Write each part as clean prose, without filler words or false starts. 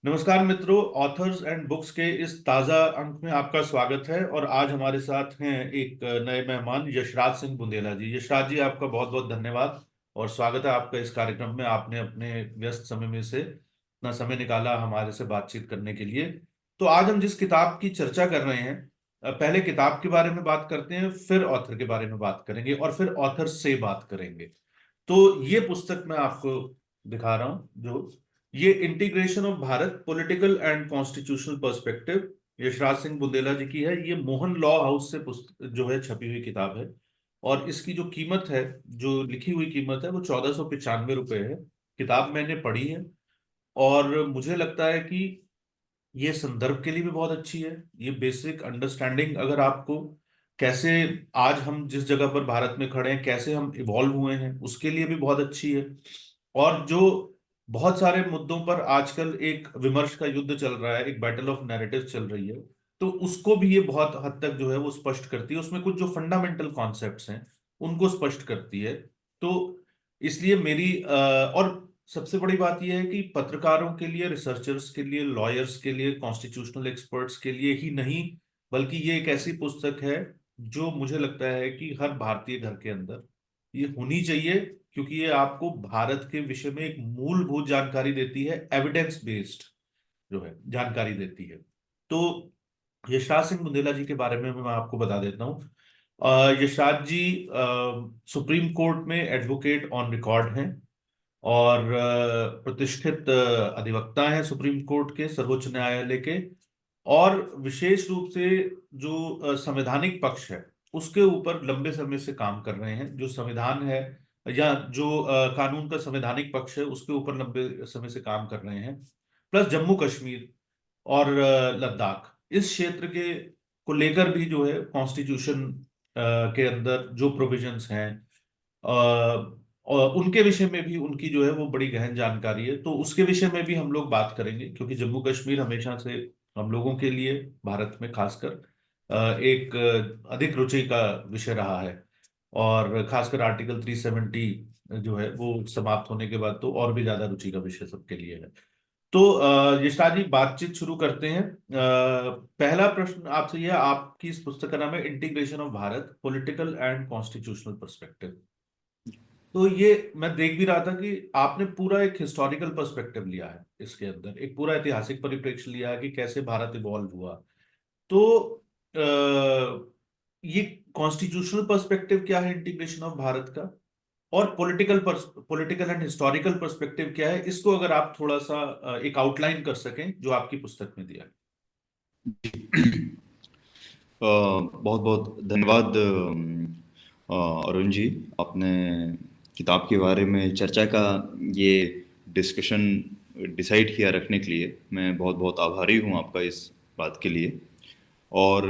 नमस्कार मित्रों, authors and books के इस ताज़ा अंक में आपका स्वागत है। और आज हमारे साथ हैं एक नए मेहमान यशराज सिंह बुंदेला जी। यशराज जी, आपका बहुत बहुत धन्यवाद और स्वागत है आपका इस कार्यक्रम में। आपने अपने व्यस्त समय में से अपना समय निकाला हमारे से बातचीत करने के लिए। तो आज हम जिस किताब की चर्चा कर रहे हैं, पहले किताब के बारे में बात करते हैं, फिर ऑथर के बारे में बात करेंगे और फिर ऑथर से बात करेंगे। तो ये पुस्तक मैं आपको दिखा रहा हूं, जो ये integration of Bharat political and constitutional perspective Yashraj Singh Bundela ji की है। ये मोहन लॉ हाउस से पुस्तक जो है छपी हुई किताब है। और इसकी जो कीमत है, जो लिखी हुई कीमत है, वो 1495 रुपये है। किताब मैंने पढ़ी है और मुझे लगता है कि ये संदर्भ के लिए भी बहुत अच्छी है। ये बेसिक अंडरस्टैंडिंग, अगर आपको कैसे आज हम जिस जगह पर भारत में खड़े हैं, कैसे हम इवॉल्व हुए हैं, उसके लिए भी बहुत अच्छी है। और जो बहुत सारे मुद्दों पर आजकल एक विमर्श का युद्ध चल रहा है, एक बैटल ऑफ नैरेटिव चल रही है, तो उसको भी ये बहुत हद तक जो है वो स्पष्ट करती है। उसमें कुछ जो फंडामेंटल कॉन्सेप्ट्स हैं उनको स्पष्ट करती है। तो इसलिए मेरी और सबसे बड़ी बात यह है कि पत्रकारों के लिए, रिसर्चर्स के लिए, लॉयर्स के लिए, कॉन्स्टिट्यूशनल एक्सपर्ट्स के लिए ही नहीं, बल्कि ये एक ऐसी पुस्तक है जो मुझे लगता है कि हर भारतीय घर के अंदर ये होनी चाहिए, क्योंकि ये आपको भारत के विषय में एक मूलभूत जानकारी देती है, एविडेंस बेस्ड जो है जानकारी देती है। तो यशराज सिंह बुंदेला जी के बारे में मैं आपको बता देता हूँ। यशराज जी सुप्रीम कोर्ट में एडवोकेट ऑन रिकॉर्ड हैं और प्रतिष्ठित अधिवक्ता हैं सुप्रीम कोर्ट के, सर्वोच्च न्यायालय के। और विशेष रूप से जो संवैधानिक पक्ष है उसके ऊपर लंबे समय से काम कर रहे हैं। जो संविधान है या जो कानून का संवैधानिक पक्ष है उसके ऊपर लंबे समय से काम कर रहे हैं। प्लस जम्मू कश्मीर और लद्दाख, इस क्षेत्र के को लेकर भी जो है कॉन्स्टिट्यूशन के अंदर जो प्रोविजंस हैं, और उनके विषय में भी उनकी जो है वो बड़ी गहन जानकारी है। तो उसके विषय में भी हम लोग बात करेंगे, क्योंकि जम्मू कश्मीर हमेशा से हम लोगों के लिए, भारत में खासकर, एक अधिक रुचि का विषय रहा है। और खासकर आर्टिकल 370 जो है वो समाप्त होने के बाद तो और भी ज्यादा रुचि का विषय सबके लिए है। तो यशराज जी, बातचीत शुरू करते हैं। पहला प्रश्न आपसे यह, आपकी इस पुस्तक का नाम है integration of Bharat political and constitutional perspective. तो ये मैं देख भी रहा था कि आपने पूरा एक हिस्टोरिकल पर्सपेक्टिव लिया है, इसके अंदर एक पूरा ऐतिहासिक परिप्रेक्ष्य लिया है कि कैसे भारत इवॉल्व हुआ। तो ये कॉन्स्टिट्यूशनल पर्सपेक्टिव क्या है इंटीग्रेशन ऑफ भारत का, और पॉलिटिकल एंड हिस्टोरिकल पर्सपेक्टिव क्या है, इसको अगर आप थोड़ा सा एक आउटलाइन कर सकें जो आपकी पुस्तक में दिया है। बहुत बहुत धन्यवाद अरुण जी। आपने किताब के बारे में चर्चा का ये डिस्कशन डिसाइड किया रखने के लिए मैं बहुत बहुत आभारी हूँ आपका इस बात के लिए। और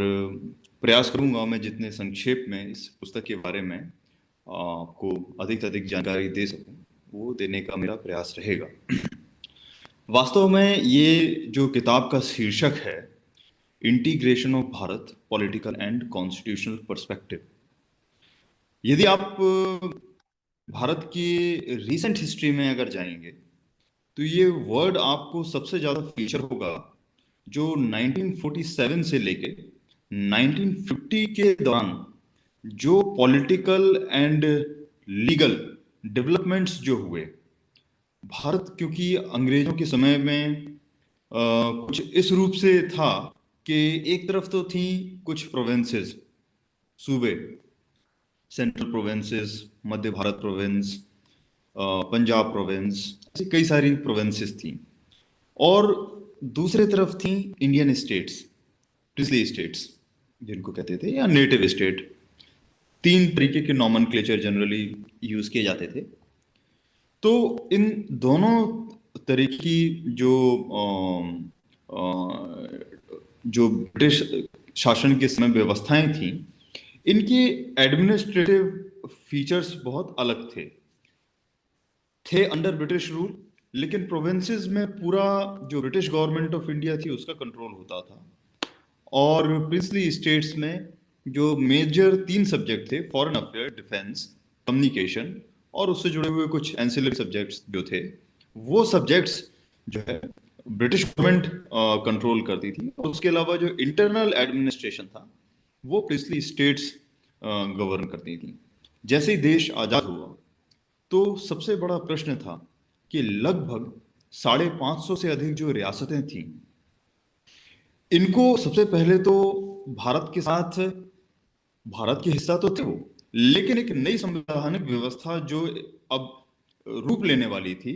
प्रयास करूँगा मैं जितने संक्षेप में इस पुस्तक के बारे में आपको अधिक से अधिक जानकारी दे सकूँ, वो देने का मेरा प्रयास रहेगा। वास्तव में ये जो किताब का शीर्षक है, integration of Bharat political and constitutional perspective, यदि आप भारत की रीसेंट हिस्ट्री में अगर जाएंगे तो ये वर्ड आपको सबसे ज्यादा फीचर होगा जो 1947 से लेके 1950 के दौरान जो पॉलिटिकल एंड लीगल डेवलपमेंट्स जो हुए भारत, क्योंकि अंग्रेजों के समय में कुछ इस रूप से था कि एक तरफ तो थी कुछ प्रोविंसेस, सूबे, सेंट्रल प्रोविंसेस, मध्य भारत प्रोविंस, पंजाब प्रोविंस, ऐसी कई सारी प्रोविंसेस थी। और दूसरे तरफ थी इंडियन स्टेट्स, प्रिंसली स्टेट्स जिनको कहते थे, या नेटिव स्टेट। तीन तरीके के नॉमेनक्लेचर जनरली यूज किए जाते थे। तो इन दोनों तरह की जो जो ब्रिटिश शासन के समय व्यवस्थाएं थी, इनके एडमिनिस्ट्रेटिव फीचर्स बहुत अलग थे अंडर ब्रिटिश रूल। लेकिन प्रोविंसेस में पूरा जो ब्रिटिश गवर्नमेंट ऑफ इंडिया थी उसका कंट्रोल होता था। और प्रिंसली स्टेट्स में जो मेजर तीन सब्जेक्ट थे, फॉरेन अफेयर, डिफेंस, कम्युनिकेशन, और उससे जुड़े हुए कुछ एंसिलरी सब्जेक्ट्स जो थे, वो सब्जेक्ट्स जो है ब्रिटिश गवर्नमेंट कंट्रोल करती थी, और उसके अलावा जो इंटरनल एडमिनिस्ट्रेशन था वो प्रिंसली स्टेट्स गवर्न करती थी। जैसे ही देश आजाद हुआ तो सबसे बड़ा प्रश्न था कि लगभग 550 से अधिक जो रियासतें थीं, इनको सबसे पहले तो भारत के साथ, भारत के हिस्सा तो थे वो, लेकिन एक नई संवैधानिक व्यवस्था जो अब रूप लेने वाली थी,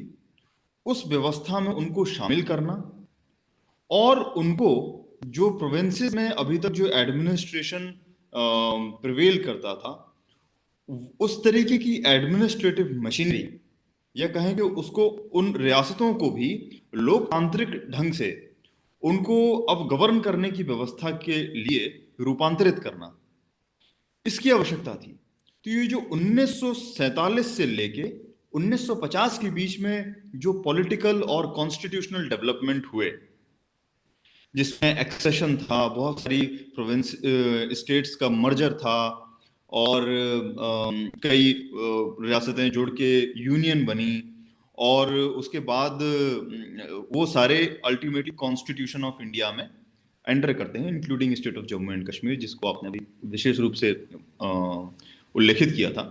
उस व्यवस्था में उनको शामिल करना, और उनको जो प्रोविंसेस में अभी तक जो एडमिनिस्ट्रेशन प्रिवेल करता था, उस तरीके की एडमिनिस्ट्रेटिव मशीनरी, या कहें कि उसको, उन रियासतों को भी लोकतांत्रिक ढंग से उनको अब गवर्न करने की व्यवस्था के लिए रूपांतरित करना, इसकी आवश्यकता थी। तो ये जो 1947 से लेके 1950 के बीच में जो पॉलिटिकल और कॉन्स्टिट्यूशनल डेवलपमेंट हुए, जिसमें एक्सेशन था, बहुत सारी प्रोविंस स्टेट्स का मर्जर था, और कई रियासतें जुड़ के यूनियन बनी, और उसके बाद वो सारे अल्टीमेटली कॉन्स्टिट्यूशन ऑफ इंडिया में एंटर करते हैं, including state of Jammu and Kashmir, जिसको आपने अभी विशेष रूप से उल्लेखित किया था।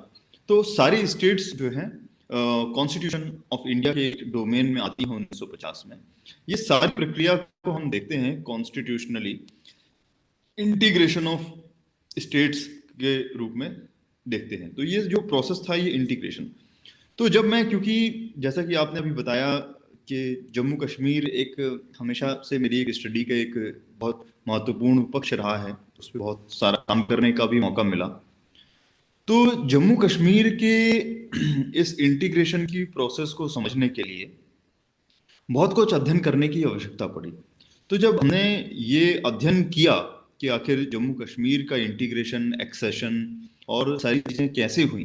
तो सारी स्टेट्स जो हैं कॉन्स्टिट्यूशन ऑफ इंडिया के डोमेन में आती हैं 1950 में। ये सारी प्रक्रिया को हम देखते हैं कॉन्स्टिट्यूशनली इंटीग्रेशन ऑफ स्टेट्स के रूप में देखते हैं। तो ये जो प्रोसेस था, ये इंटीग्रेशन। तो जब मैं, क्योंकि जैसा कि आपने अभी बताया कि जम्मू कश्मीर एक हमेशा से मेरी एक स्टडी का एक बहुत महत्वपूर्ण पक्ष रहा है, उस पर बहुत सारा काम करने का भी मौका मिला। तो जम्मू कश्मीर के इस इंटीग्रेशन की प्रोसेस को समझने के लिए बहुत कुछ अध्ययन करने की आवश्यकता पड़ी। तो जब हमने ये अध्ययन किया कि आखिर जम्मू कश्मीर का इंटीग्रेशन, एक्सेशन और सारी चीजें कैसे हुई,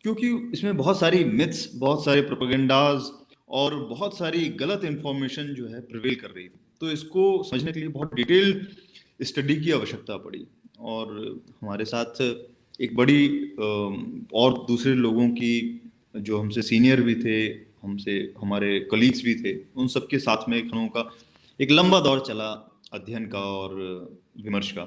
क्योंकि इसमें बहुत सारी मिथ्स, बहुत सारे प्रोपेगेंडाज और बहुत सारी गलत इंफॉर्मेशन जो है प्रिवेल कर रही थी, तो इसको समझने के लिए बहुत डिटेल्ड स्टडी की आवश्यकता पड़ी। और हमारे साथ एक बड़ी और दूसरे लोगों की, जो हमसे सीनियर भी थे, हमसे हमारे कलीग्स भी थे, उन सबके साथ में हम लोगों का एक लंबा दौर चला अध्ययन का और विमर्श का।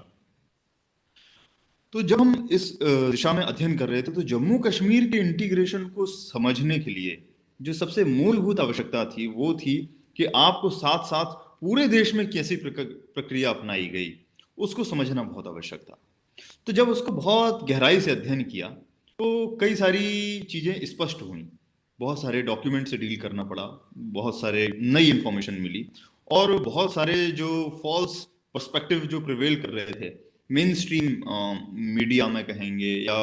तो जब हम इस दिशा में अध्ययन कर रहे थे, तो जम्मू कश्मीर के इंटीग्रेशन को समझने के लिए जो सबसे मूलभूत आवश्यकता थी, वो थी कि आपको साथ साथ पूरे देश में कैसी प्रक्रिया अपनाई गई, उसको समझना बहुत आवश्यक था। तो जब उसको बहुत गहराई से अध्ययन किया, तो कई सारी चीजें स्पष्ट हुई, बहुत सारे डॉक्यूमेंट से डील करना पड़ा, बहुत सारे नई इंफॉर्मेशन मिली, और बहुत सारे जो फॉल्स पर्सपेक्टिव जो प्रिवेल कर रहे थे मेन स्ट्रीम मीडिया में कहेंगे, या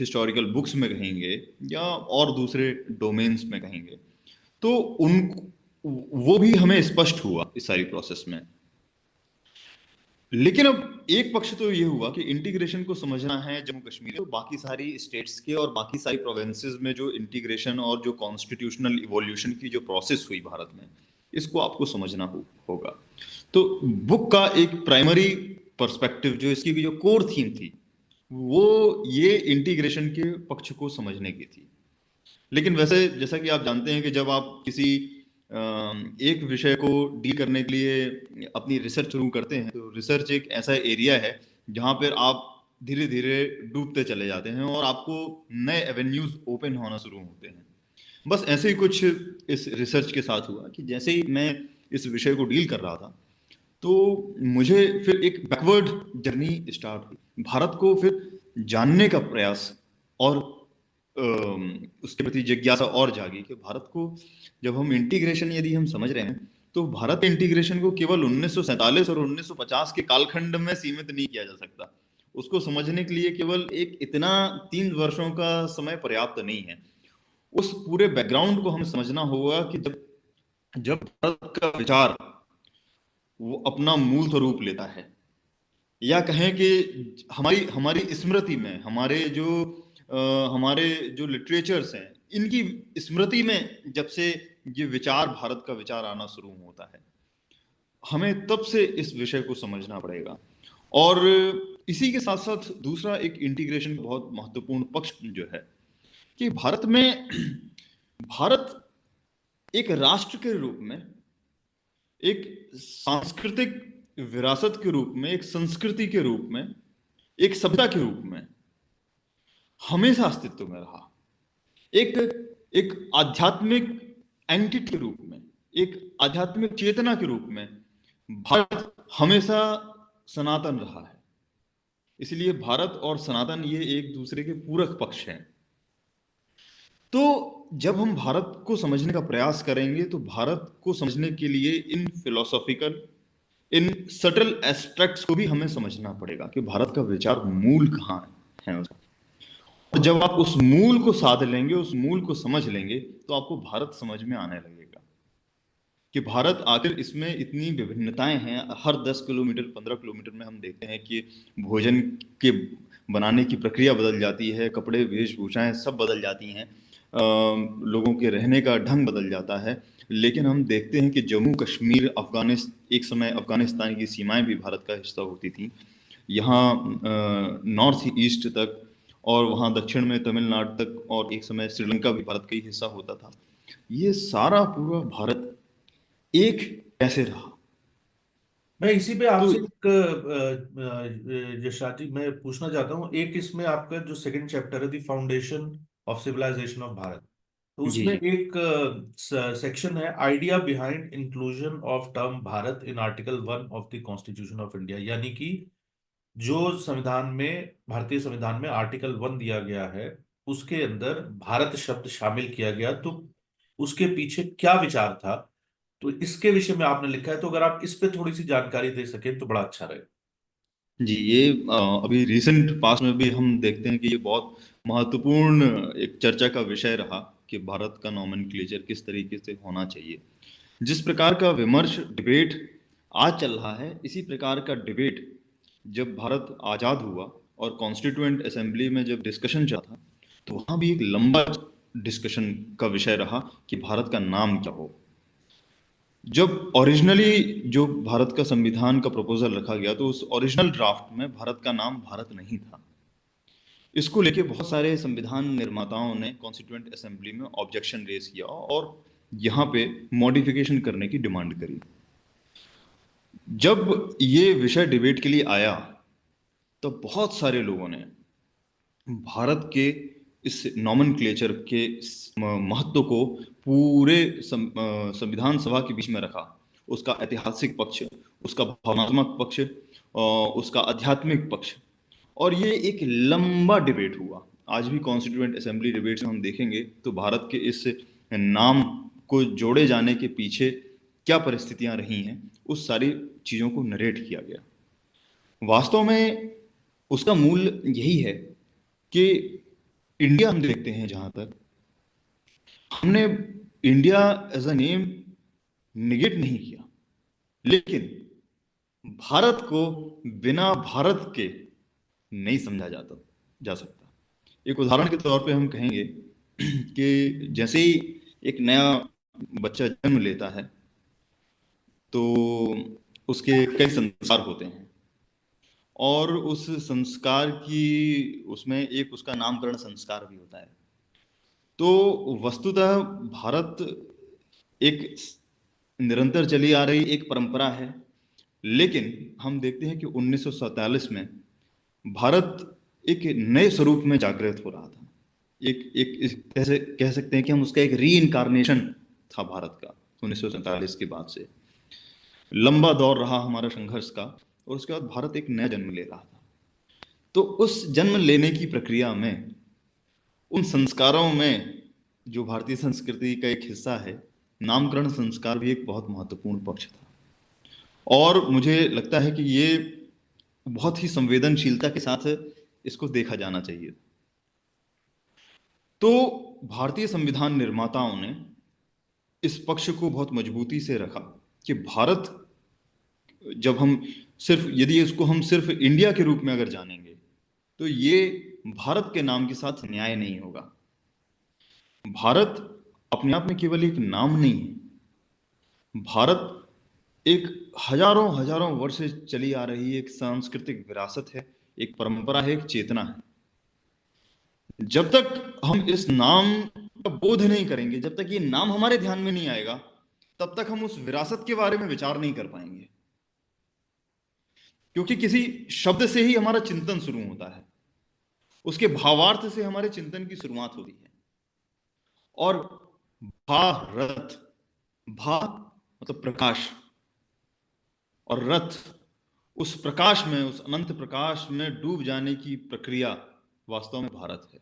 हिस्टोरिकल बुक्स में कहेंगे, या और दूसरे डोमेन्स में कहेंगे, तो उन वो भी हमें स्पष्ट हुआ इस सारी प्रोसेस में। लेकिन अब एक पक्ष तो ये हुआ कि इंटीग्रेशन को समझना है जम्मू कश्मीर और बाकी सारी स्टेट्स के और बाकी सारी प्रोविंसेस में जो इंटीग्रेशन और जो कॉन्स्टिट्यूशनल इवोल्यूशन की जो प्रोसेस हुई भारत में, इसको आपको समझना होगा। तो बुक का एक प्राइमरी पर्सपेक्टिव, जो इसकी जो कोर थीम थी, वो ये इंटीग्रेशन के पक्ष को समझने की थी। लेकिन वैसे जैसा कि आप जानते हैं कि जब आप किसी एक विषय को डील करने के लिए अपनी रिसर्च शुरू करते हैं, तो रिसर्च एक ऐसा एरिया है जहां पर आप धीरे धीरे डूबते चले जाते हैं और आपको नए एवेन्यूज ओपन होना शुरू होते हैं। बस ऐसे ही कुछ इस रिसर्च के साथ हुआ कि जैसे ही मैं इस विषय को डील कर रहा था, तो मुझे फिर एक बैकवर्ड जर्नी स्टार्ट हुई, भारत को फिर जानने का प्रयास, और उसके प्रति जिज्ञासा और जागी कि भारत को, जब हम इंटीग्रेशन यदि हम समझ रहे हैं, तो भारत इंटीग्रेशन को केवल 1947 और 1950 के कालखंड में सीमित नहीं किया जा सकता। उसको समझने के लिए केवल एक इतना 3 वर्षों का समय पर्याप्त नहीं है। उस पूरे बैकग्राउंड को हमें समझना होगा कि जब जब भारत का विचार वो अपना मूल स्वरूप लेता है, या कहें कि हमारी हमारी स्मृति में, हमारे जो लिटरेचर्स हैं, इनकी स्मृति में जब से ये विचार, भारत का विचार आना शुरू होता है, हमें तब से इस विषय को समझना पड़ेगा। और इसी के साथ साथ दूसरा एक इंटीग्रेशन का बहुत महत्वपूर्ण पक्ष जो है कि भारत में भारत एक राष्ट्र के रूप में एक सांस्कृतिक विरासत के रूप में, एक संस्कृति के रूप में, एक सभ्यता के रूप में हमेशा अस्तित्व में रहा। एक एक आध्यात्मिक एंटिटी के रूप में, एक आध्यात्मिक चेतना के रूप में भारत हमेशा सनातन रहा है। इसलिए भारत और सनातन ये एक दूसरे के पूरक पक्ष हैं। तो जब हम भारत को समझने का प्रयास करेंगे तो भारत को समझने के लिए इन फिलोसॉफिकल, इन सटल एस्पेक्ट्स को भी हमें समझना पड़ेगा कि भारत का विचार मूल कहाँ है उसका। और जब आप उस मूल को साध लेंगे, उस मूल को समझ लेंगे, तो आपको भारत समझ में आने लगेगा कि भारत आखिर इसमें इतनी विभिन्नताएं हैं। हर 10 किलोमीटर 15 किलोमीटर में हम देखते हैं कि भोजन के बनाने की प्रक्रिया बदल जाती है, कपड़े वेशभूषाएं सब बदल जाती हैं, लोगों के रहने का ढंग बदल जाता है। लेकिन हम देखते हैं कि जम्मू कश्मीर, अफगानिस्तान, एक समय अफगानिस्तान की सीमाएं भी भारत का हिस्सा होती थी, यहाँ नॉर्थ ईस्ट तक, और वहाँ दक्षिण में तमिलनाडु तक, और एक समय श्रीलंका भी भारत का ही हिस्सा होता था। ये सारा पूरा भारत एक कैसे रहा? मैं इसी पे तो आपसे एक यशराज जी मैं पूछना चाहता हूँ। एक इसमें आपका जो सेकंड चैप्टर है, the foundation of civilization of Bharat, तो जी उसमें जी एक सेक्शन है, idea behind inclusion of term Bharat in article 1 of the constitution of India. यानी कि जो संविधान में, भारतीय संविधान में आर्टिकल 1 दिया गया है, उसके अंदर भारत शब्द शामिल किया गया, तो उसके पीछे क्या विचार था, तो इसके विषय में आपने लिखा है। तो अगर आप इस पे थोड़ी सी जानकारी दे सकें तो बड़ा अच्छा रहेगा। जी, ये अभी रिसेंट पास्ट में भी हम देखते हैं कि ये बहुत महत्वपूर्ण एक चर्चा का विषय रहा कि भारत का नॉमेनक्लेचर किस तरीके से होना चाहिए। जिस प्रकार का विमर्श, डिबेट आज चल रहा है, इसी प्रकार का डिबेट जब भारत आज़ाद हुआ और कॉन्स्टिट्यूएंट असेंबली में जब डिस्कशन चला था, तो वहाँ भी एक लंबा डिस्कशन का विषय रहा कि भारत का नाम क्या हो। जब ओरिजिनली जो भारत का संविधान का प्रपोजल रखा गया, तो उस ओरिजिनल ड्राफ्ट में भारत का नाम भारत नहीं था। इसको लेके बहुत सारे संविधान निर्माताओं ने कॉन्स्टिट्यूएंट असेंबली में ऑब्जेक्शन रेज किया और यहाँ पे मॉडिफिकेशन करने की डिमांड करी। जब ये विषय डिबेट के लिए आया, तो बहुत सारे लोगों ने भारत के इस नॉमेनक्लेचर के महत्व को पूरे संविधान सभा के बीच में रखा। उसका ऐतिहासिक पक्ष, उसका भावनात्मक पक्ष, उसका आध्यात्मिक पक्ष, और ये एक लंबा डिबेट हुआ। आज भी कॉन्स्टिट्यूएंट असेंबली डिबेट्स में हम देखेंगे तो भारत के इस नाम को जोड़े जाने के पीछे क्या परिस्थितियां रही हैं, उस सारी चीज़ों को नरेट किया गया। वास्तव में उसका मूल यही है कि इंडिया हम देखते हैं, जहां तक हमने India as a name negate नहीं किया, लेकिन भारत को बिना भारत के नहीं समझा जाता जा सकता। एक उदाहरण के तौर पे हम कहेंगे कि जैसे ही एक नया बच्चा जन्म लेता है, तो उसके कई संस्कार होते हैं, और उस संस्कार की, उसमें एक उसका नामकरण संस्कार भी होता है। तो वस्तुतः भारत एक निरंतर चली आ रही एक परंपरा है, लेकिन हम देखते हैं कि 1947 में भारत एक नए स्वरूप में जागृत हो रहा था। कैसे कह सकते हैं कि हम उसका एक री इनकारनेशन था भारत का। 1947 के बाद से लंबा दौर रहा हमारा संघर्ष का, और उसके बाद भारत एक नया जन्म ले रहा था। तो उस जन्म लेने की प्रक्रिया में, उन संस्कारों में, जो भारतीय संस्कृति का एक हिस्सा है, नामकरण संस्कार भी एक बहुत महत्वपूर्ण पक्ष था। और मुझे लगता है कि ये बहुत ही संवेदनशीलता के साथ इसको देखा जाना चाहिए। तो भारतीय संविधान निर्माताओं ने इस पक्ष को बहुत मजबूती से रखा कि भारत, जब हम सिर्फ, यदि इसको हम सिर्फ इंडिया के रूप में अगर जानेंगे, तो ये भारत के नाम के साथ न्याय नहीं होगा। भारत अपने आप में केवल एक नाम नहीं है। भारत एक हजारों हजारों वर्ष से चली आ रही एक सांस्कृतिक विरासत है, एक परंपरा है, एक चेतना है। जब तक हम इस नाम का बोध नहीं करेंगे, जब तक ये नाम हमारे ध्यान में नहीं आएगा, तब तक हम उस विरासत के बारे में विचार नहीं कर पाएंगे, क्योंकि किसी शब्द से ही हमारा चिंतन शुरू होता है, उसके भावार्थ से हमारे चिंतन की शुरुआत होती है। और भारत, भा मतलब प्रकाश, और रथ उस प्रकाश में, उस अनंत प्रकाश में डूब जाने की प्रक्रिया वास्तव में भारत है।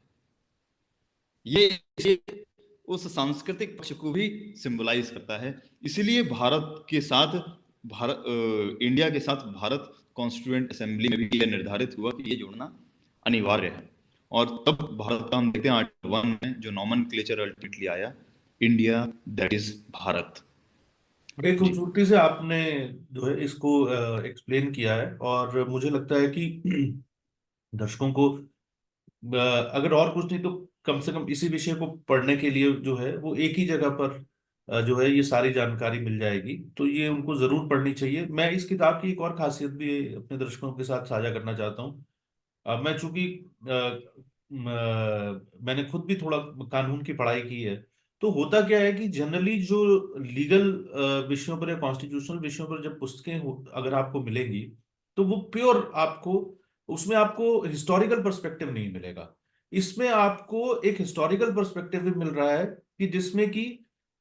ये उस सांस्कृतिक पक्ष को भी सिंबलाइज करता है। इसीलिए भारत के साथ, इंडिया के साथ भारत कॉन्स्टिट्यूएंट असेंबली में भी यह निर्धारित हुआ कि ये जोड़ना अनिवार्य है। और तब भारत का हम देखते हैं आर्टिकल 1 में जो नॉमेनक्लेचर अल्टीमेटली आया, इंडिया दैट इज भारत। बड़ी जी। खूबसूरती से आपने जो है इसको एक्सप्लेन किया है, और मुझे लगता है कि दर्शकों को अगर और कुछ नहीं तो कम से कम इसी विषय को पढ़ने के लिए जो है वो एक ही जगह पर जो है ये सारी जानकारी मिल जाएगी, तो ये उनको जरूर पढ़नी चाहिए। मैं इस किताब की एक और खासियत भी अपने दर्शकों के साथ साझा करना चाहता हूँ। मैं चूंकि मैंने खुद भी थोड़ा कानून की पढ़ाई की है, तो होता क्या है कि जनरली जो लीगल विषयों पर या कॉन्स्टिट्यूशनल विषयों पर जब अगर आपको मिलेंगी, तो वो प्योर आपको, उसमें आपको हिस्टोरिकल पर्सपेक्टिव नहीं मिलेगा। इसमें आपको एक हिस्टोरिकल पर्सपेक्टिव भी मिल रहा है कि जिसमें कि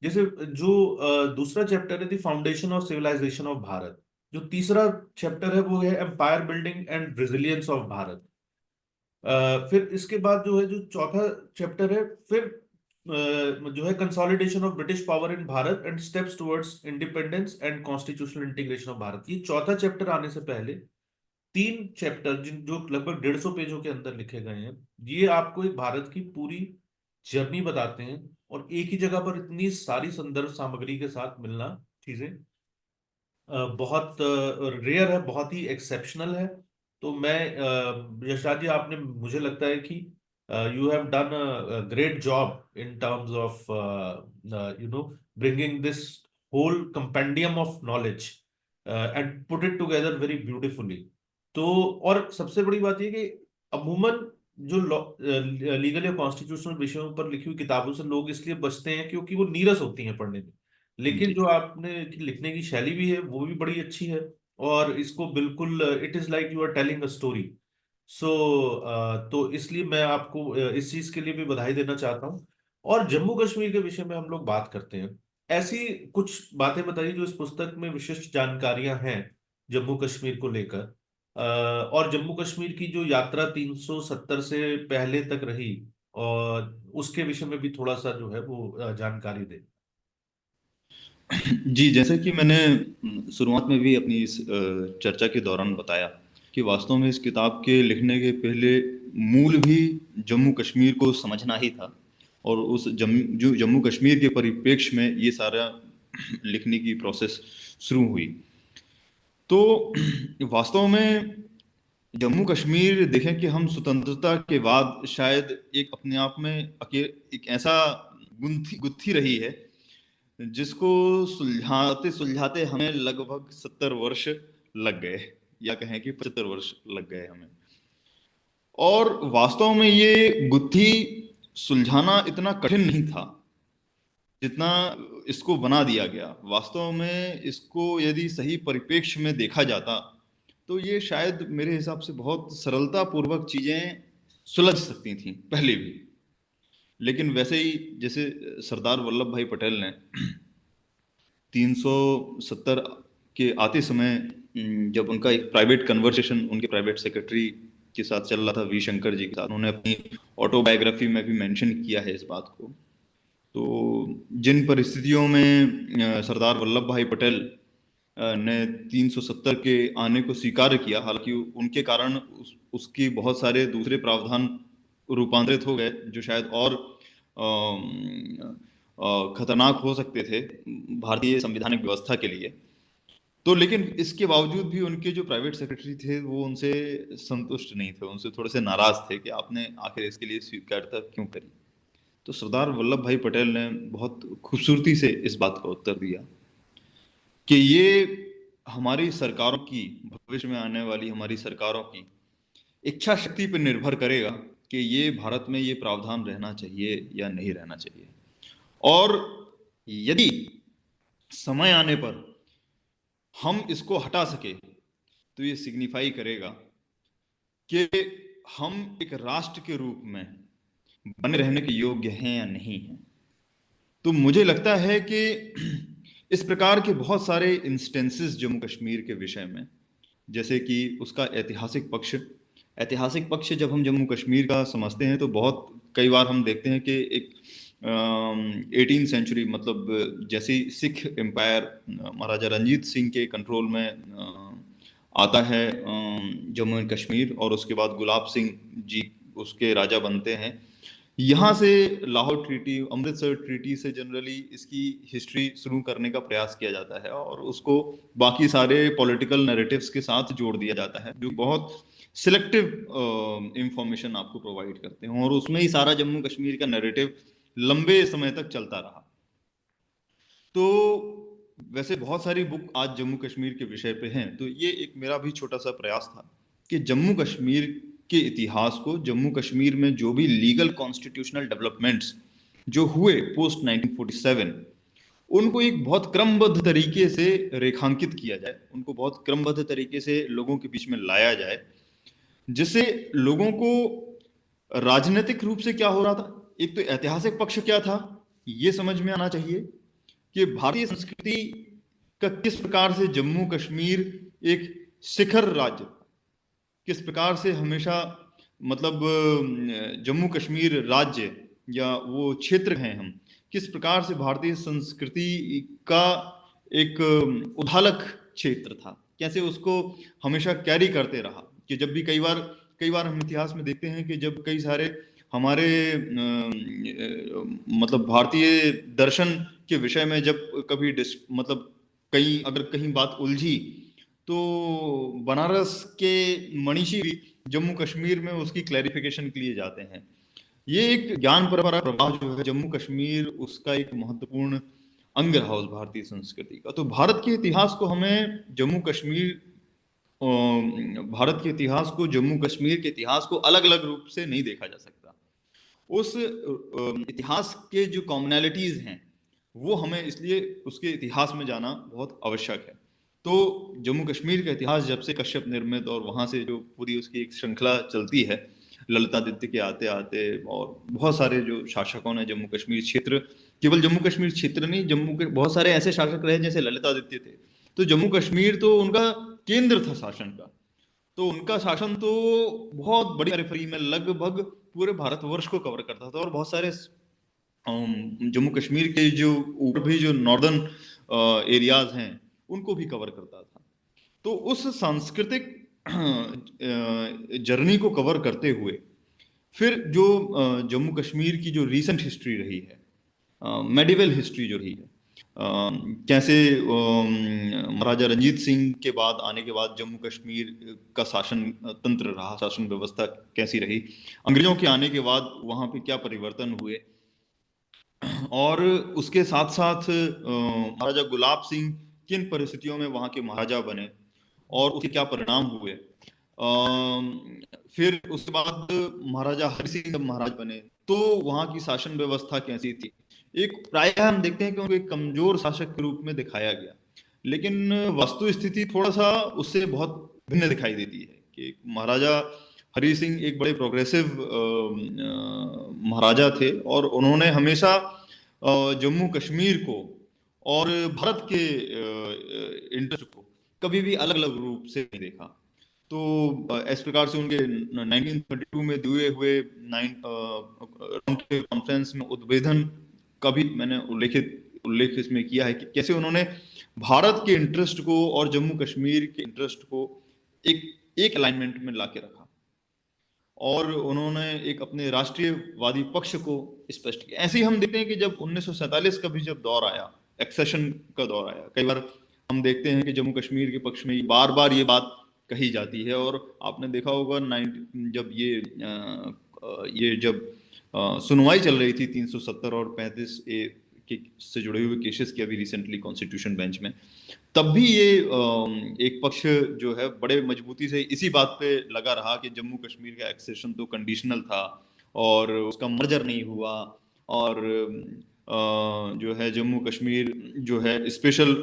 जैसे जो दूसरा चैप्टर है the foundation of civilization of Bharat, जो तीसरा चैप्टर है वो है empire building and resilience of Bharat. फिर इसके बाद जो है जो चौथा चैप्टर है, फिर जो है consolidation of British power in Bharat and steps towards independence and constitutional integration of Bharat. ये चौथा चैप्टर आने से पहले तीन चैप्टर जिन जो लगभग 150 पेजों के अंदर लिखे गए हैं, ये आपको एक भारत की पूरी जर्नी बताते हैं। और एक ही जगह पर इतनी सारी संदर्भ सामग्री के साथ मिलना चीजें बहुत रेयर है, बहुत ही एक्सेप्शनल है। तो मैं यशराज जी, आपने मुझे लगता है कि you have done a great job in terms of bringing this whole compendium of knowledge and put it together very beautifully. तो और सबसे बड़ी बात यह कि अमूमन जो लीगल या कॉन्स्टिट्यूशनल विषयों पर लिखी हुई किताबों से लोग इसलिए बचते हैं क्योंकि वो नीरस होती हैं पढ़ने में। लेकिन जी। जो आपने की लिखने की शैली भी है वो भी बड़ी अच्छी है, और इसको बिल्कुल it is like you are telling a story. So तो इसलिए मैं आपको इस चीज के लिए भी बधाई देना चाहता हूँ। और जम्मू कश्मीर के विषय में हम लोग बात करते हैं, ऐसी कुछ बातें बताइए जो इस पुस्तक में विशिष्ट जानकारियां हैं जम्मू कश्मीर को लेकर, और जम्मू कश्मीर की जो यात्रा 370 से पहले तक रही, और उसके विषय में भी थोड़ा सा जो है वो जानकारी दें। जी, जैसे कि मैंने शुरुआत में भी अपनी इस चर्चा के दौरान बताया कि वास्तव में इस किताब के लिखने के पहले मूल भी जम्मू कश्मीर को समझना ही था, और उस जम्मू कश्मीर के परिप्रेक्ष्य में ये सारा लिखने की प्रोसेस शुरू हुई। तो वास्तव में जम्मू कश्मीर देखें कि हम स्वतंत्रता के बाद शायद एक अपने आप में एक ऐसा गुत्थी गुत्थी रही है जिसको सुलझाते सुलझाते हमें लगभग 70 वर्ष लग गए, या कहें कि 75 वर्ष लग गए हमें। और वास्तव में ये गुत्थी सुलझाना इतना कठिन नहीं था जितना इसको बना दिया गया। वास्तव में इसको यदि सही परिप्रेक्ष्य में देखा जाता तो ये शायद मेरे हिसाब से बहुत सरलता पूर्वक चीजें सुलझ सकती थी पहले भी। लेकिन वैसे ही जैसे सरदार वल्लभ भाई पटेल ने 370 के आते समय, जब उनका एक प्राइवेट कन्वर्सेशन उनके प्राइवेट सेक्रेटरी के साथ चल रहा था, वी शंकर जी के साथ, उन्होंने अपनी ऑटोबायोग्राफी में भी मेंशन किया है इस बात को। तो जिन परिस्थितियों में सरदार वल्लभ भाई पटेल ने 370 के आने को स्वीकार किया, हालांकि उनके कारण उसकी बहुत सारे दूसरे प्रावधान रूपांतरित हो गए जो शायद और खतरनाक हो सकते थे भारतीय संवैधानिक व्यवस्था के लिए। तो लेकिन इसके बावजूद भी उनके जो प्राइवेट सेक्रेटरी थे वो उनसे संतुष्ट नहीं थे, उनसे थोड़े से नाराज थे कि आपने आखिर इसके लिए स्वीकार्यता क्यों करी। तो सरदार वल्लभ भाई पटेल ने बहुत खूबसूरती से इस बात का उत्तर दिया कि ये हमारी सरकारों की, भविष्य में आने वाली हमारी सरकारों की इच्छा शक्ति पर निर्भर करेगा कि ये भारत में ये प्रावधान रहना चाहिए या नहीं रहना चाहिए। और यदि समय आने पर हम इसको हटा सके तो ये सिग्निफाई करेगा कि हम एक राष्ट्र के रूप में बने रहने के योग्य हैं या नहीं हैं। तो मुझे लगता है कि इस प्रकार के बहुत सारे इंस्टेंसेस जम्मू कश्मीर के विषय में, जैसे कि उसका ऐतिहासिक पक्ष जब हम जम्मू कश्मीर का समझते हैं तो बहुत कई बार हम देखते हैं कि एक 18th सेंचुरी, मतलब जैसे ही सिख एम्पायर महाराजा रंजीत सिंह के कंट्रोल में आता है जम्मू एंड कश्मीर, और उसके बाद गुलाब सिंह जी उसके राजा बनते हैं। यहाँ से लाहौर ट्रीटी, अमृतसर ट्रीटी से जनरली इसकी हिस्ट्री शुरू करने का प्रयास किया जाता है और उसको बाकी सारे पॉलिटिकल नैरेटिव्स के साथ जोड़ दिया जाता है, जो बहुत सिलेक्टिव इंफॉर्मेशन आपको प्रोवाइड करते हैं, और उसमें ही सारा जम्मू कश्मीर का नैरेटिव लंबे समय तक चलता रहा। तो वैसे बहुत सारी बुक आज जम्मू कश्मीर के विषय पे हैं, तो ये एक मेरा भी छोटा सा प्रयास था कि जम्मू कश्मीर के इतिहास को, जम्मू कश्मीर में जो भी लीगल कॉन्स्टिट्यूशनल डेवलपमेंट्स जो हुए पोस्ट 1947, उनको एक बहुत क्रमबद्ध तरीके से रेखांकित किया जाए, उनको बहुत क्रमबद्ध तरीके से लोगों के बीच में लाया जाए, जिससे लोगों को राजनीतिक रूप से क्या हो रहा था, एक तो ऐतिहासिक पक्ष क्या था ये समझ में आना चाहिए कि भारतीय संस्कृति का किस प्रकार से जम्मू कश्मीर एक शिखर राज्य, किस प्रकार से हमेशा, मतलब जम्मू कश्मीर राज्य या वो क्षेत्र हैं हम, किस प्रकार से भारतीय संस्कृति का एक उद्धालक क्षेत्र था, कैसे उसको हमेशा कैरी करते रहा। कि जब भी कई बार हम इतिहास में देखते हैं कि जब कई सारे हमारे मतलब भारतीय दर्शन के विषय में जब कभी मतलब अगर कहीं बात उलझी, तो बनारस के मनीषी भी जम्मू कश्मीर में उसकी क्लैरिफिकेशन के लिए जाते हैं। ये एक ज्ञान परंपरा प्रवाह जो है जम्मू कश्मीर, उसका एक महत्वपूर्ण अंग रहा उस भारतीय संस्कृति का। तो भारत के इतिहास को हमें जम्मू कश्मीर भारत के इतिहास को, जम्मू कश्मीर के इतिहास को अलग अलग रूप से नहीं देखा जा सकता। उस इतिहास के जो कॉमनैलिटीज हैं वो हमें इसलिए उसके इतिहास में जाना बहुत आवश्यक है। तो जम्मू कश्मीर का इतिहास जब से कश्यप निर्मित और वहां से जो पूरी उसकी एक श्रृंखला चलती है, ललितादित्य के आते आते, और बहुत सारे जो शासकों ने जम्मू कश्मीर क्षेत्र, केवल जम्मू कश्मीर क्षेत्र नहीं, जम्मू के बहुत सारे ऐसे शासक रहे जैसे ललितादित्य थे, तो जम्मू कश्मीर तो उनका केंद्र था शासन का। तो उनका शासन तो बहुत बड़ी पेरिफेरी में लगभग पूरे भारतवर्ष को कवर करता था, और बहुत सारे जम्मू कश्मीर के जो ऊपर भी जो नॉर्दर्न एरियाज हैं उनको भी कवर करता था। तो उस सांस्कृतिक जर्नी को कवर करते हुए फिर जो जम्मू कश्मीर की जो रीसेंट हिस्ट्री रही है, मेडिवल हिस्ट्री जो रही है, कैसे महाराजा रंजीत सिंह के बाद आने के बाद जम्मू कश्मीर का शासन तंत्र रहा, शासन व्यवस्था कैसी रही, अंग्रेजों के आने के बाद वहां पे क्या परिवर्तन हुए, और उसके साथ साथ महाराजा गुलाब सिंह किन परिस्थितियों में वहां के महाराजा बने और उसके क्या परिणाम हुए। फिर उसके बाद महाराजा हरि सिंह जब महाराज बने तो वहां की शासन व्यवस्था कैसी थी। एक प्रायः हम देखते हैं कि उनको एक कमजोर शासक के रूप में दिखाया गया, लेकिन वस्तु स्थिति थोड़ा सा उससे बहुत भिन्न दिखाई देती है कि महाराजा हरि सिंह एक बड़े प्रोग्रेसिव महाराजा थे, और उन्होंने हमेशा जम्मू कश्मीर को और भारत के इंटरेस्ट को कभी भी अलग अलग रूप से नहीं देखा। तो इस प्रकार से उनके 1932 में दिए हुए कॉन्फ्रेंस में उद्बोधन का भी मैंने उल्लेख इसमें किया है कि कैसे उन्होंने भारत के इंटरेस्ट को और जम्मू कश्मीर के इंटरेस्ट को एक अलाइनमेंट में लाके रखा, और उन्होंने एक अपने राष्ट्रीयवादी पक्ष को स्पष्ट किया। ऐसे ही हम देखते हैं कि जब 1947 का भी जब दौर आया, एक्सेशन का दौर आया, कई बार हम देखते हैं कि जम्मू कश्मीर के पक्ष में बार बार ये बात कही जाती है, और आपने देखा होगा जब ये जब सुनवाई चल रही थी 370 और 35A के से जुड़े हुए केसेस की अभी रिसेंटली कॉन्स्टिट्यूशन बेंच में, तब भी ये एक पक्ष जो है बड़े मजबूती से इसी बात पे लगा रहा कि जम्मू कश्मीर का एक्सेशन तो कंडीशनल था और उसका मर्जर नहीं हुआ, और जो है जम्मू कश्मीर जो है स्पेशल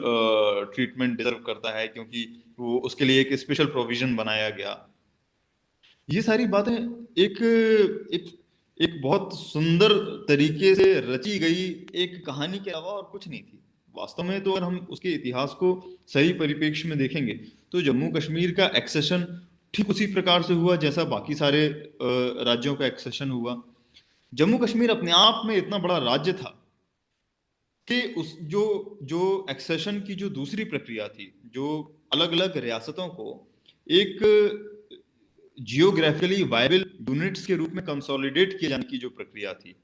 ट्रीटमेंट डिजर्व करता है, क्योंकि वो उसके लिए एक स्पेशल प्रोविजन बनाया गया। ये सारी बातें एक एक एक बहुत सुंदर तरीके से रची गई एक कहानी के अलावा और कुछ नहीं थी। वास्तव में तो अगर हम उसके इतिहास को सही परिप्रेक्ष्य में देखेंगे तो जम्मू कश्मीर का एक्सेशन ठीक उसी प्रकार से हुआ जैसा बाकी सारे राज्यों का एक्सेशन हुआ। जम्मू कश्मीर अपने आप में इतना बड़ा राज्य था कि उस जो जो एक्सेशन की जो दूसरी प्रक्रिया थी, जो अलग अलग रियासतों को एक जियोग्राफिकली वायबल यूनिट्स के रूप में कंसोलिडेट किए जाने की जो प्रक्रिया थी,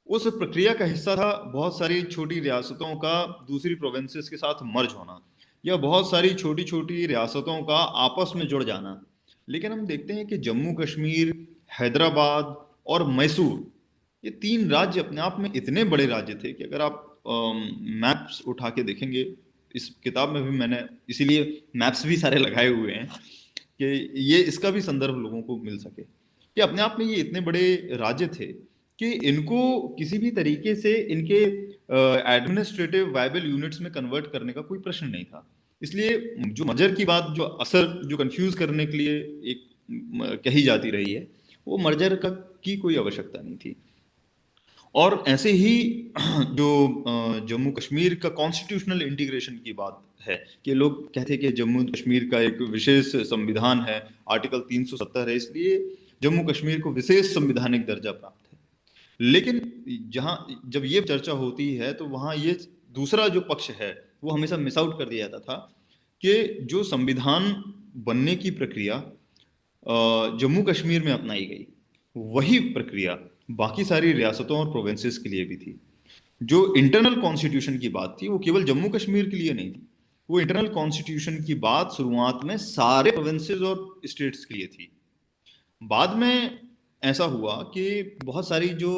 उस प्रक्रिया का हिस्सा था बहुत सारी छोटी रियासतों का दूसरी प्रोविंसेस के साथ मर्ज होना, या बहुत सारी छोटी छोटी रियासतों का आपस में जुड़ जाना। लेकिन हम देखते हैं कि जम्मू कश्मीर, हैदराबाद और मैसूर, ये तीन राज्य अपने आप में इतने बड़े राज्य थे कि अगर आप मैप्स उठा के देखेंगे, इस किताब में भी मैंने इसीलिए मैप्स भी सारे लगाए हुए हैं कि ये इसका भी संदर्भ लोगों को मिल सके कि अपने आप में ये इतने बड़े राज्य थे कि इनको किसी भी तरीके से इनके एडमिनिस्ट्रेटिव वायबल यूनिट्स में कन्वर्ट करने का कोई प्रश्न नहीं था। इसलिए जो मर्जर की बात जो असर जो कंफ्यूज करने के लिए एक कही जाती रही है, वो मर्जर का की कोई आवश्यकता नहीं थी। और ऐसे ही जो जम्मू कश्मीर का कॉन्स्टिट्यूशनल इंटीग्रेशन की बात है कि लोग कहते हैं कि जम्मू कश्मीर का एक विशेष संविधान है, आर्टिकल 370 है, इसलिए जम्मू कश्मीर को विशेष संविधानिक दर्जा प्राप्त है। लेकिन जहां जब ये चर्चा होती है तो वहां ये दूसरा जो पक्ष है वो हमेशा मिस आउट कर दिया जाता था कि जो संविधान बनने की प्रक्रिया जम्मू कश्मीर में अपनाई गई, वही प्रक्रिया बाकी सारी रियासतों और प्रोविंसेस के लिए भी थी। जो इंटरनल कॉन्स्टिट्यूशन की बात थी वो केवल जम्मू कश्मीर के लिए नहीं थी, वो इंटरनल कॉन्स्टिट्यूशन की बात शुरुआत में सारे प्रोविंसेस और स्टेट्स के लिए थी। बाद में ऐसा हुआ कि बहुत सारी जो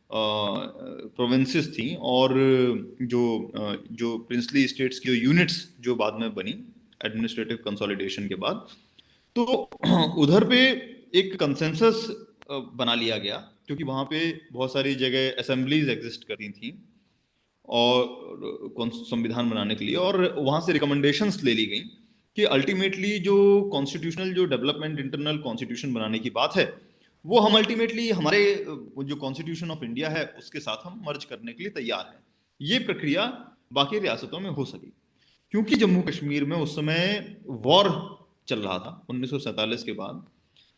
प्रोविंसेस थी और जो प्रिंसली स्टेट्स की यूनिट्स जो बाद में बनी एडमिनिस्ट्रेटिव कंसोलिडेशन के बाद, तो उधर पे एक कंसेंसस बना लिया गया, क्योंकि वहां पे बहुत सारी जगह असेंबलीज एग्जिस्ट करती थी और संविधान बनाने के लिए, और वहां से रिकमेंडेशंस ले ली गई कि अल्टीमेटली जो कॉन्स्टिट्यूशनल जो डेवलपमेंट इंटरनल कॉन्स्टिट्यूशन बनाने की बात है, वो हम अल्टीमेटली हमारे जो कॉन्स्टिट्यूशन ऑफ इंडिया है उसके साथ हम मर्ज करने के लिए तैयार हैं। ये प्रक्रिया बाकी रियासतों में हो सकी क्योंकि जम्मू कश्मीर में उस समय वॉर चल रहा था 1947 के बाद,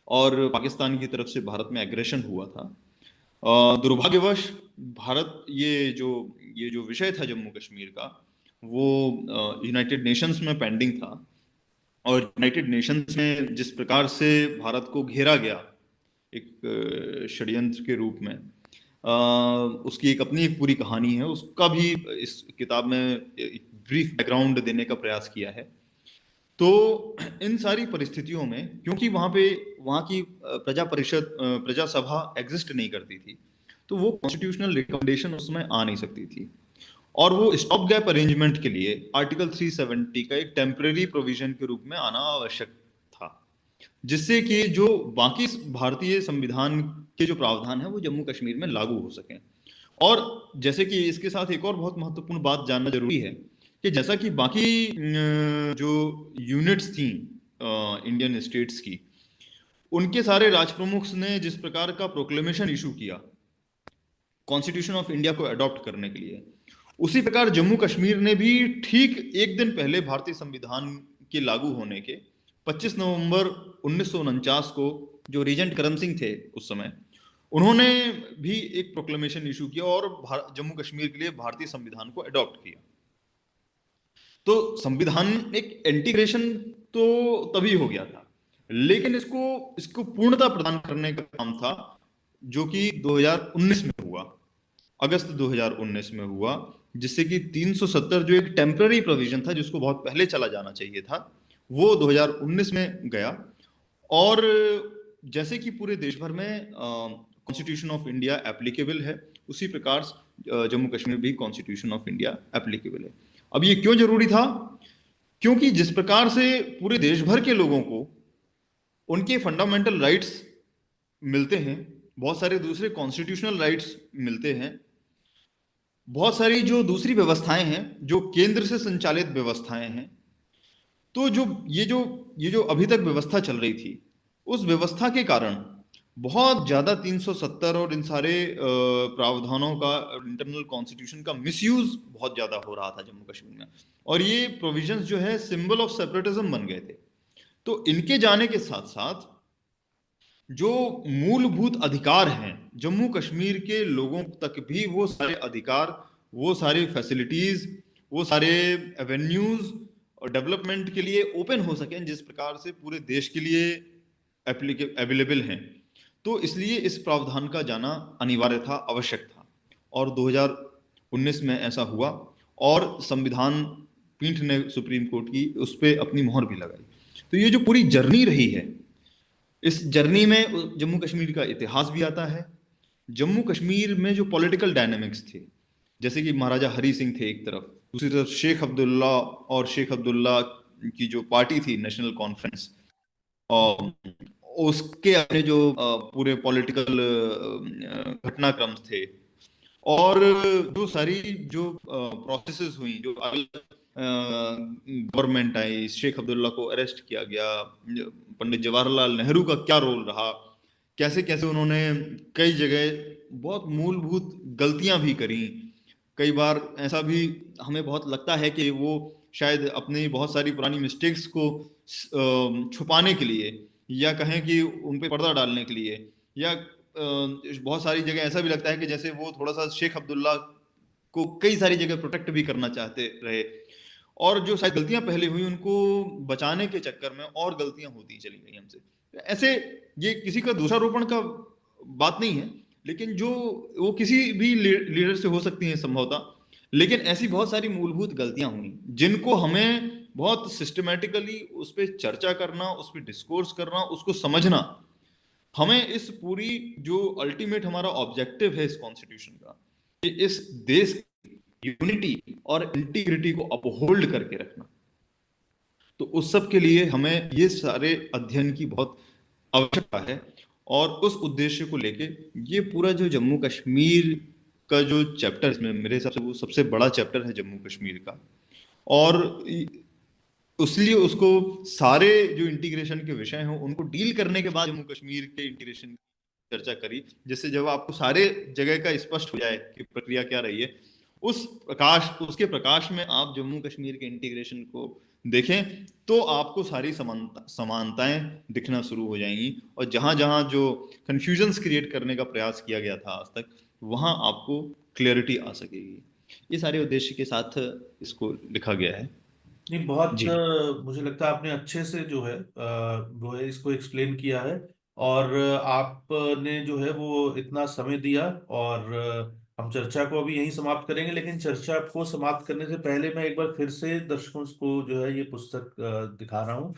और पाकिस्तान की तरफ से भारत में एग्रेशन हुआ था। दुर्भाग्यवश भारत ये जो विषय था जम्मू कश्मीर का, वो यूनाइटेड नेशंस में पेंडिंग था, और यूनाइटेड नेशंस में जिस प्रकार से भारत को घेरा गया एक षड्यंत्र के रूप में, उसकी एक अपनी एक पूरी कहानी है, उसका भी इस किताब में एक ब्रीफ बैकग्राउंड देने का प्रयास किया है। तो इन सारी परिस्थितियों में क्योंकि वहां की प्रजा परिषद प्रजा सभा एग्जिस्ट नहीं करती थी, तो वो कॉन्स्टिट्यूशनल रिकमेंडेशन उसमें आ नहीं सकती थी, और वो स्टॉप गैप अरेंजमेंट के लिए आर्टिकल 370 का एक टेम्परेरी प्रोविजन के रूप में आना आवश्यक था, जिससे कि जो बाकी भारतीय संविधान के जो प्रावधान है वो जम्मू कश्मीर में लागू हो सके। और जैसे कि इसके साथ एक और बहुत महत्वपूर्ण बात जानना जरूरी है कि जैसा कि बाकी जो यूनिट्स थी इंडियन स्टेट्स की, उनके सारे राजप्रमुख ने जिस प्रकार का प्रोक्लेमेशन इशू किया कॉन्स्टिट्यूशन ऑफ इंडिया को अडॉप्ट करने के लिए, उसी प्रकार जम्मू कश्मीर ने भी ठीक एक दिन पहले भारतीय संविधान के लागू होने के 25 नवंबर 1949 को जो रीजेंट करम सिंह थे उस समय, उन्होंने भी एक प्रोक्लेमेशन इशू किया और जम्मू कश्मीर के लिए भारतीय संविधान को अडॉप्ट किया। तो संविधान एक इंटीग्रेशन तो तभी हो गया था, लेकिन इसको पूर्णता प्रदान करने का काम था जो कि 2019 में हुआ, अगस्त 2019 में हुआ, जिससे कि 370 जो एक टेम्पररी प्रोविजन था जिसको बहुत पहले चला जाना चाहिए था, वो 2019 में गया। और जैसे कि पूरे देश भर में कॉन्स्टिट्यूशन ऑफ इंडिया एप्लीकेबल है, उसी प्रकार जम्मू कश्मीर भी कॉन्स्टिट्यूशन ऑफ इंडिया एप्लीकेबल है। अब ये क्यों जरूरी था? क्योंकि जिस प्रकार से पूरे देश भर के लोगों को उनके फंडामेंटल राइट्स मिलते हैं, बहुत सारे दूसरे कॉन्स्टिट्यूशनल राइट्स मिलते हैं, बहुत सारी जो दूसरी व्यवस्थाएं हैं, जो केंद्र से संचालित व्यवस्थाएं हैं, तो जो अभी तक व्यवस्था चल रही थी, उस व्यवस्था के कारण बहुत ज्यादा 370 और इन सारे प्रावधानों का, इंटरनल कॉन्स्टिट्यूशन का मिसयूज बहुत ज्यादा हो रहा था जम्मू कश्मीर में। और ये प्रोविजंस जो है सिंबल ऑफ सेपरेटिज्म बन गए थे। तो इनके जाने के साथ साथ जो मूलभूत अधिकार हैं जम्मू कश्मीर के लोगों तक भी, वो सारे अधिकार, वो सारी फैसिलिटीज, वो सारे एवेन्यूज और डेवलपमेंट के लिए ओपन हो सकें, जिस प्रकार से पूरे देश के लिए अवेलेबल हैं। तो इसलिए इस प्रावधान का जाना अनिवार्य था, आवश्यक था। और 2019 में ऐसा हुआ, और संविधान पीठ ने, सुप्रीम कोर्ट की, उस पर अपनी मोहर भी लगाई। तो ये जो पूरी जर्नी रही है, इस जर्नी में जम्मू कश्मीर का इतिहास भी आता है। जम्मू कश्मीर में जो पॉलिटिकल डायनेमिक्स थे, जैसे कि महाराजा हरी सिंह थे एक तरफ, दूसरी तरफ शेख अब्दुल्ला, और शेख अब्दुल्ला की जो पार्टी थी नेशनल कॉन्फ्रेंस, और उसके अपने जो पूरे पॉलिटिकल घटनाक्रम थे, और जो सारी जो प्रोसेसेस हुई, जो गवर्नमेंट आई, शेख अब्दुल्ला को अरेस्ट किया गया, पंडित जवाहरलाल नेहरू का क्या रोल रहा, कैसे कैसे उन्होंने कई जगह बहुत मूलभूत गलतियां भी करी। कई बार ऐसा भी हमें बहुत लगता है कि वो शायद अपनी बहुत सारी पुरानी मिस्टेक्स को छुपाने के लिए, या कहें कि उन पे पर्दा डालने के लिए, या बहुत सारी जगह ऐसा भी लगता है कि जैसे वो थोड़ा सा शेख अब्दुल्ला को कई सारी जगह प्रोटेक्ट भी करना चाहते रहे, और जो शायद गलतियां पहले हुई उनको बचाने के चक्कर में और गलतियां होती चली गई हमसे। तो ऐसे, ये किसी का दोषारोपण का बात नहीं है, लेकिन जो वो किसी भी लीडर से हो सकती है संभवतः, लेकिन ऐसी बहुत सारी मूलभूत गलतियां हुई जिनको हमें बहुत सिस्टमेटिकली उस पर चर्चा करना, उस पर डिस्कोर्स करना, उसको समझना, हमें इस पूरी जो अल्टीमेट हमारा ऑब्जेक्टिव है इस कॉन्स्टिट्यूशन का, कि इस देश की यूनिटी और इंटीग्रिटी को अपहोल्ड करके रखना। तो उस सब के लिए हमें ये सारे अध्ययन की बहुत आवश्यकता है। और उस उद्देश्य को लेके ये पूरा जो जम्मू कश्मीर का जो चैप्टर, इसमें मेरे हिसाब से वो सबसे बड़ा चैप्टर है जम्मू कश्मीर का। और इसलिए उसको सारे जो इंटीग्रेशन के विषय हैं उनको डील करने के बाद जम्मू कश्मीर के इंटीग्रेशन की चर्चा करी, जिससे जब आपको सारे जगह का स्पष्ट हो जाए कि प्रक्रिया क्या रही है, उसके प्रकाश में आप जम्मू कश्मीर के इंटीग्रेशन को देखें, तो आपको सारी समानताएं दिखना शुरू हो जाएंगी। और जहां जहां जो कंफ्यूजन्स क्रिएट करने का प्रयास किया गया था आज तक, वहां आपको क्लियरिटी आ सकेगी। ये सारे उद्देश्य के साथ इसको लिखा गया है। नहीं, बहुत जी। मुझे लगता है आपने अच्छे से जो है इसको एक्सप्लेन किया है। और आपने जो है वो इतना समय दिया। और हम चर्चा को अभी यहीं समाप्त करेंगे, लेकिन चर्चा को समाप्त करने से पहले मैं एक बार फिर से दर्शकों को जो है ये पुस्तक दिखा रहा हूँ।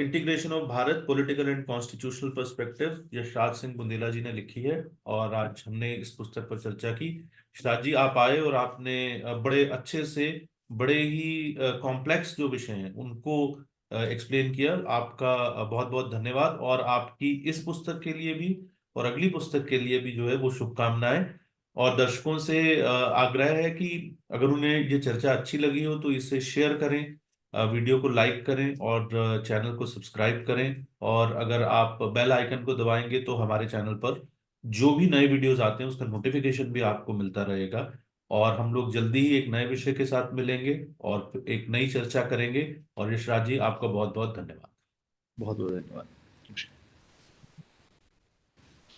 Integration of Bharat, political and constitutional perspective, Yashraj Singh Bundela ji ने लिखी है। और आज हमने इस पुस्तक पर चर्चा की। यशराज जी, आप आए और आपने बड़े अच्छे से, बड़े ही कॉम्प्लेक्स जो विषय हैं उनको एक्सप्लेन किया। आपका बहुत बहुत धन्यवाद। और आपकी इस पुस्तक के लिए भी और अगली पुस्तक के लिए भी जो है वो शुभकामनाएं। और दर्शकों से आग्रह है कि अगर उन्हें ये चर्चा अच्छी लगी हो तो इसे शेयर करें, वीडियो को लाइक करें और चैनल को सब्सक्राइब करें। और अगर आप बेल आइकन को दबाएंगे तो हमारे चैनल पर जो भी नए वीडियोस आते हैं उसका नोटिफिकेशन भी आपको मिलता रहेगा। और हम लोग जल्दी ही एक नए विषय के साथ मिलेंगे और एक नई चर्चा करेंगे। और यशराज जी, आपका बहुत बहुत धन्यवाद। बहुत बहुत धन्यवाद।